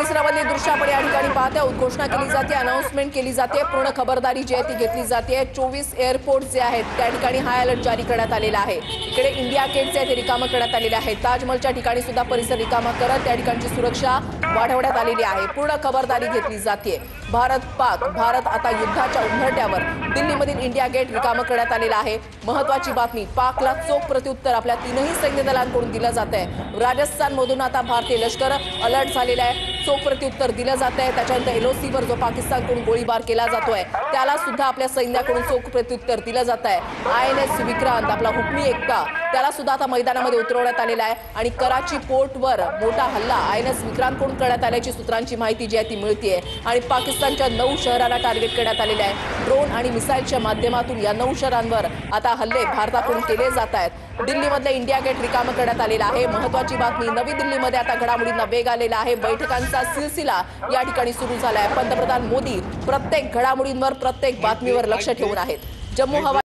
परिसरामधली दृश्य आपण या ठिकाणी पाहतोय। उद्घोषणा केली जाते, अनाउन्समेंट केली जाते, पूर्ण खबरदारी जी आहे ती घेतली जाते। 24 एअरपोर्ट जे आहेत त्या ठिकाणी हाय अलर्ट जारी करण्यात आलेला आहे। इकडे इंडिया गेट जे रिकामा करण्यात आलेले आहे। ताजमहलच्या ठिकाणी सुद्धा परिसर रिकामा करत त्या ठिकाणची सुरक्षा वाढवण्यात आलेली आहे। पूर्ण खबरदारी घेतली जाते। भारत आता युद्धाच्या उंबरठ्यावर। दिल्लीमधील इंडिया गेट रिकामा करण्यात आलेला आहे। महत्त्वाची बातमी, पाकला चोख प्रत्युत्तर आपल्या तीनही सैन्य दलांकडून दिलं जात आहे। राजस्थानमधून आता भारतीय लष्कर अलर्ट झालेलं आहे, चोख प्रत्युत्तर दिलं जात आहे। त्याच्यानंतर एलओसीवर जो पाकिस्तानकडून गोळीबार केला जातोय त्याला सुद्धा आपल्या सैन्याकडून चोख प्रत्युत्तर दिलं जात आहे। आयएनएस विक्रांत आपला हुकमी एक्का त्याला सुद्धा आता मैदानामध्ये उतरवण्यात आलेला आहे आणि कराची पोर्टवर मोठा हल्ला आयएनएस विक्रांतकडून करण्यात आल्याची सूत्रांची माहिती जी आहे ती मिळतेय आणि पाकिस्तानच्या 9 शहरांना टार्गेट करण्यात आलेले आहे। ड्रोन आणि मिसाईलच्या माध्यमातून या 9 शहरांवर आता हल्ले भारताकडून केले जात आहेत। दिल्लीमधले इंडिया गेट रिकामा करण्यात आलेला आहे। महत्त्वाची बातमी, नवी दिल्लीमध्ये आता घडामोडींना वेग आलेला आहे। बैठकांचा सिलसिला या ठिकाणी सुरू झाला आहे। पंतप्रधान मोदी प्रत्येक घडामोडींवर, प्रत्येक बातमीवर लक्ष ठेवून आहेत। जम्मू